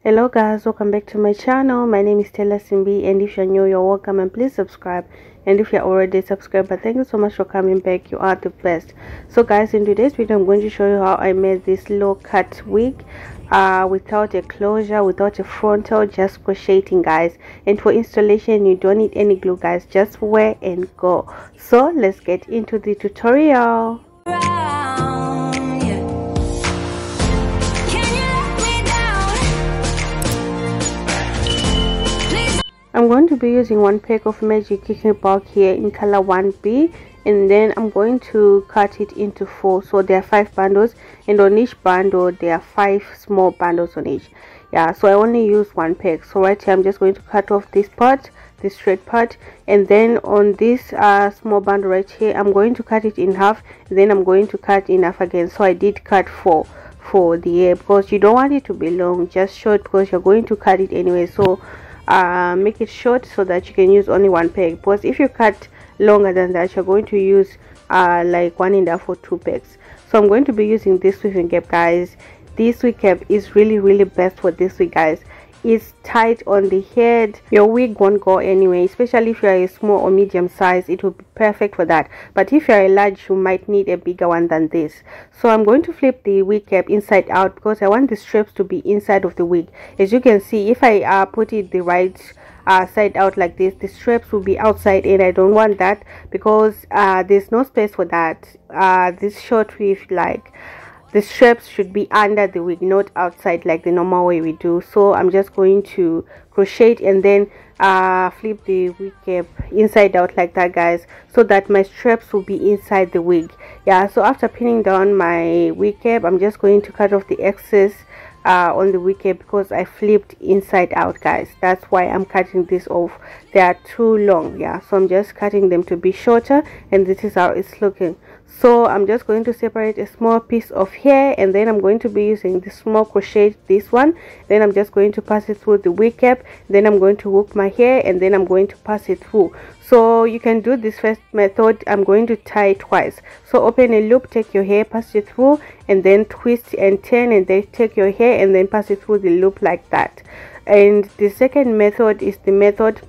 Hello guys, welcome back to my channel. My name is Taylor Simbi, and if you're new, you're welcome, and please subscribe. And if you're already subscribed, thank you so much for coming back. You are the best. So guys, in today's video I'm going to show you how I made this low cut wig without a closure, without a frontal, just crocheting guys. And for installation you don't need any glue guys, just wear and go. So let's get into the tutorial. I'm going to be using one pack of magic kicking bulk here in color 1B, and then I'm going to cut it into 4. So there are 5 bundles, and on each bundle there are 5 small bundles on each. Yeah, so I only use one pack. So right here I'm just going to cut off this part, this straight part, and then on this small bundle right here I'm going to cut it in half, and then I'm going to cut in half again. So I did cut 4 for the hair, because you don't want it to be long, just short, because you're going to cut it anyway. So make it short so that you can use only one pack, because if you cut longer than that you're going to use like 1.5 or 2 packs. So I'm going to be using this weaving cap guys. This wig cap is really best for this wig guys. It's tight on the head, your wig won't go anywhere, especially if you are a small or medium size. It will be perfect for that, but if you are a large you might need a bigger one than this. So I'm going to flip the wig cap inside out, because I want the straps to be inside of the wig. As you can see, if I put it the right side out like this, the straps will be outside, and I don't want that, because there's no space for that. This short weave, like, the straps should be under the wig, not outside like the normal way we do. So I'm just going to crochet it and then flip the wig cap inside out like that guys, so that my straps will be inside the wig. Yeah, so after pinning down my wig cap, I'm just going to cut off the excess on the wig cap, because I flipped inside out guys. That's why I'm cutting this off. They are too long. Yeah, so I'm just cutting them to be shorter, and this is how it's looking. So I'm just going to separate a small piece of hair, and then I'm going to be using the small crochet, this one. Then I'm just going to pass it through the wig cap, then I'm going to hook my hair, and then I'm going to pass it through. So you can do this first method. I'm going to tie twice. So open a loop, take your hair, pass it through, and then twist and turn, and then take your hair and then pass it through the loop like that. And the second method is the method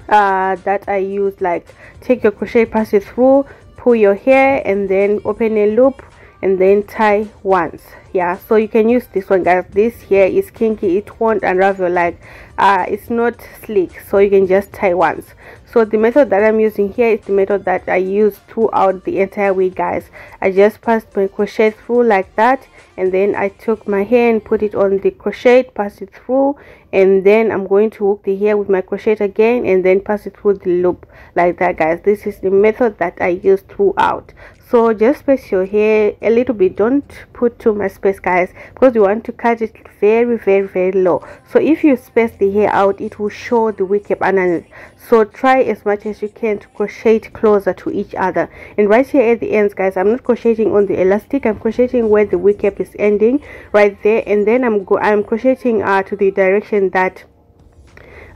that I use, like, take your crochet, pass it through, pull your hair, and then open a loop and then tie once. Yeah, so you can use this one guys. This hair is kinky, it won't unravel, like it's not sleek, so you can just tie once. So the method that I'm using here is the method that I use throughout the entire wig guys. I just passed my crochet through like that, and then I took my hair and put it on the crochet, pass it through, and then I'm going to hook the hair with my crochet again, and then pass it through the loop like that guys. This is the method that I use throughout. So just space your hair a little bit, don't put too much space guys, because you want to cut it very low. So if you space the hair out, it will show the wig cap underneath. So try as much as you can to crochet it closer to each other. And right here at the ends guys, I'm not crocheting on the elastic, I'm crocheting where the wig cap is ending, right there. And then I'm crocheting to the direction that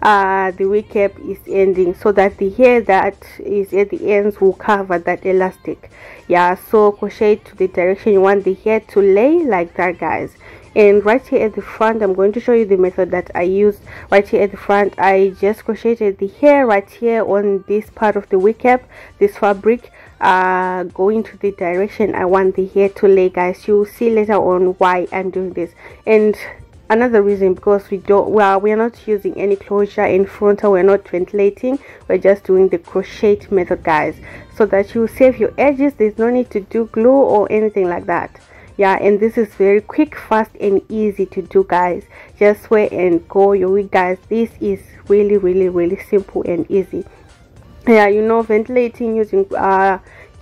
the wig cap is ending, so that the hair that is at the ends will cover that elastic. Yeah, so crochet to the direction you want the hair to lay like that guys. And right here at the front, I'm going to show you the method that I used. Right here at the front, I just crocheted the hair right here on this part of the wig cap, this fabric, going to the direction I want the hair to lay guys. You'll see later on why I'm doing this. And another reason, because we are not using any closure in frontal, we're not ventilating, we're just doing the crochet method guys, so that you save your edges. There's no need to do glue or anything like that. Yeah, and this is very quick, fast, and easy to do guys. Just wear and go your wig guys. This is really simple and easy. Yeah, you know, ventilating using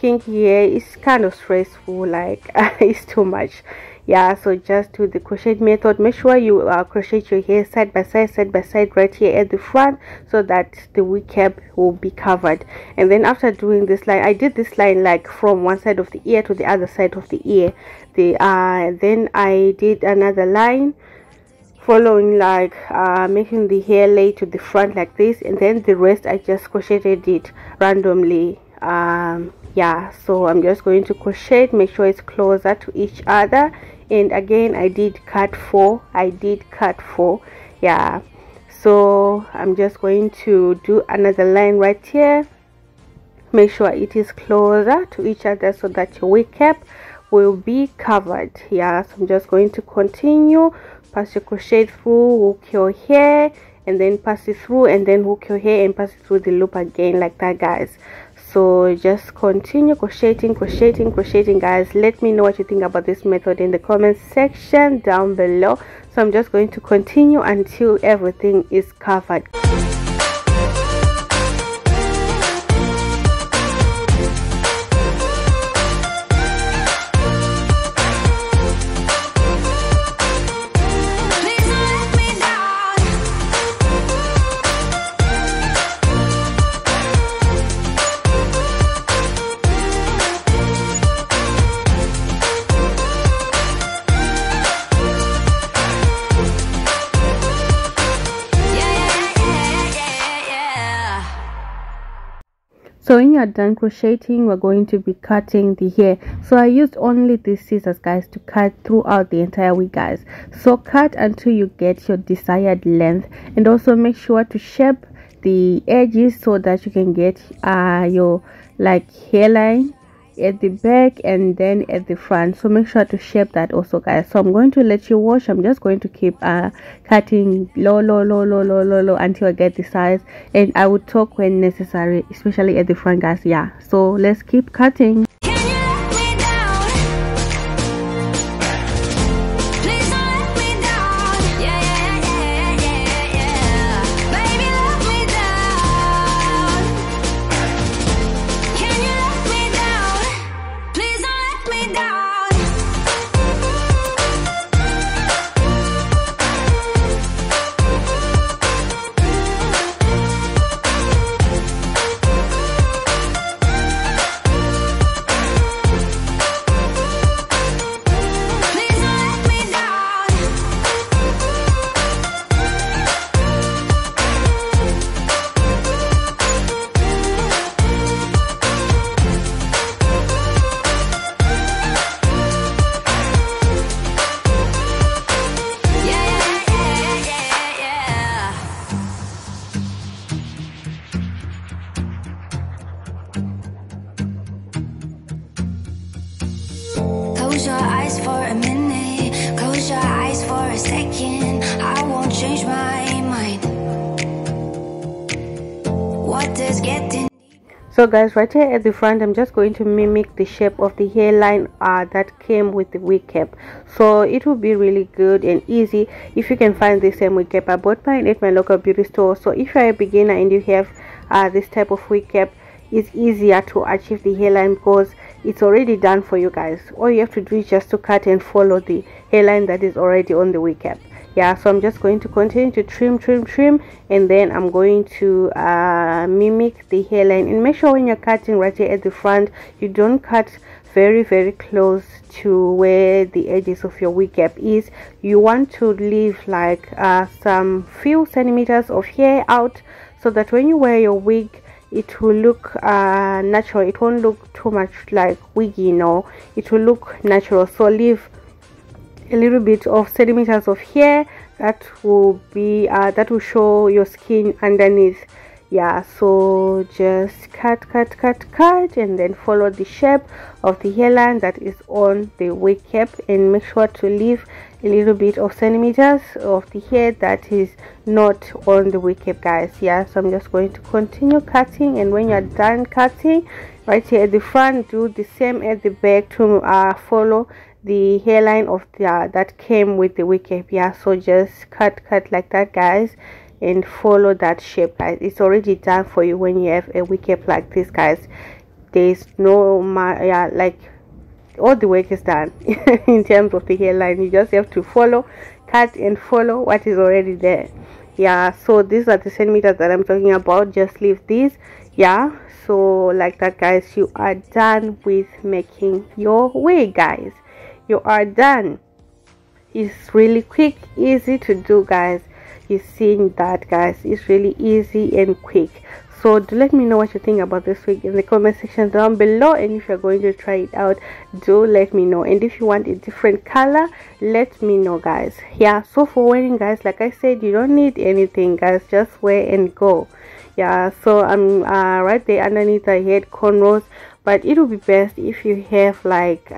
kinky hair is kind of stressful, like it's too much. Yeah, so just do the crochet method. Make sure you crochet your hair side by side right here at the front, so that the wig cap will be covered. And then after doing this line, I did this line like from one side of the ear to the other side of the ear. Then I did another line following, like making the hair lay to the front like this, and then the rest I just crocheted it randomly. Yeah, so I'm just going to crochet, make sure it's closer to each other, and again I did cut 4. Yeah, so I'm just going to do another line right here. Make sure it is closer to each other so that your wig cap will be covered. Yeah, so I'm just going to continue, pass your crochet through, hook your hair, and then pass it through, and then hook your hair and pass it through the loop again, like that, guys. So just continue crocheting, guys. Let me know what you think about this method in the comment section down below. So I'm just going to continue until everything is covered. So when you are done crocheting, we're going to be cutting the hair. So I used only these scissors, guys, to cut throughout the entire wig, guys. So cut until you get your desired length, and also make sure to shape the edges so that you can get your like hairline at the back and then at the front. So make sure to shape that also, guys. So I'm going to let you watch. I'm just going to keep cutting low until I get the size, and I will talk when necessary, especially at the front, guys. Yeah, so let's keep cutting. Close your eyes for a minute, close your eyes for a second. I won't change my mind. What does getting? So guys, right here at the front, I'm just going to mimic the shape of the hairline that came with the wig cap. So it will be really good and easy if you can find the same wig cap. I bought mine at my local beauty store. So if you're a beginner and you have this type of wig cap, it's easier to achieve the hairline because it's already done for you, guys. All you have to do is just to cut and follow the hairline that is already on the wig cap. Yeah, so I'm just going to continue to trim, and then I'm going to mimic the hairline. And make sure when you're cutting right here at the front, you don't cut very close to where the edges of your wig cap is. You want to leave like some few centimeters of hair out, so that when you wear your wig, it will look natural. It won't look too much like wiggy, you know. It will look natural. So leave a little bit of centimeters of hair that will be that will show your skin underneath. Yeah, so just cut, and then follow the shape of the hairline that is on the wig cap, and make sure to leave a little bit of centimeters of the hair that is not on the wig cap, guys. Yeah, so I'm just going to continue cutting, and when you're done cutting right here at the front, do the same at the back to follow the hairline of the that came with the wig cap. Yeah, so just cut like that, guys, and follow that shape, guys. It's already done for you when you have a wig cap like this, guys. There's no like all the work is done in terms of the hairline. You just have to follow, cut and follow what is already there. Yeah, so these are the centimeters that I'm talking about. Just leave these. Yeah, so like that, guys, you are done with making your wig, guys. You are done. It's really quick, easy to do, guys. You've seen that, guys. It's really easy and quick. so do let me know what you think about this wig in the comment section down below, and if you're going to try it out, do let me know. And if you want a different color, let me know, guys. Yeah, so for wearing, guys, like I said, you don't need anything, guys, just wear and go. Yeah, so I'm right there underneath the head cornrows, but it will be best if you have like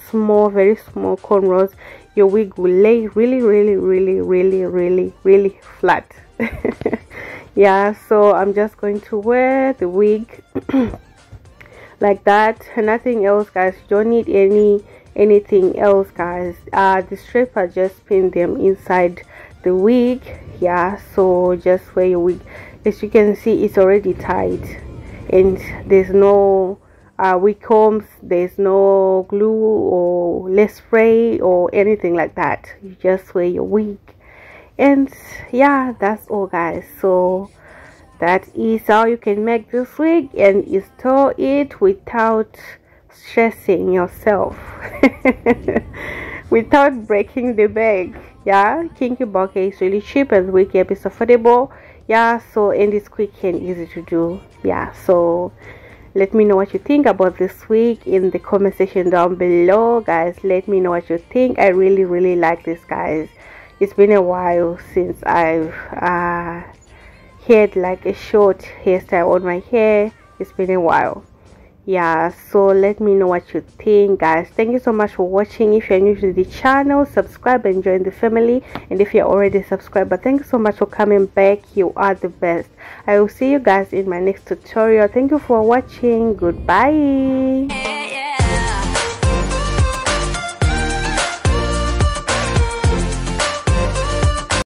small, very small cornrows. Your wig will lay really flat. Yeah, so I'm just going to wear the wig like that, nothing else, guys. You don't need anything else, guys. The strap, I just pin them inside the wig. Yeah, so just wear your wig. As you can see, it's already tied, and there's no wig combs, there's no glue or lace spray or anything like that. You just wear your wig, and yeah, that's all, guys. So that is how you can make this wig and install it without stressing yourself, without breaking the bag. Yeah, kinky bouquet is really cheap and the wig cap is affordable. Yeah, so, and it's quick and easy to do. Yeah, so let me know what you think about this wig in the comment section down below, guys. Let me know what you think. I really like this, guys. It's been a while since I've had like a short hairstyle on my hair. It's been a while. Yeah, so let me know what you think, guys. Thank you so much for watching. If you're new to the channel, subscribe and join the family. And if you're already subscribed, but thank you so much for coming back. You are the best. I will see you guys in my next tutorial. Thank you for watching. Goodbye.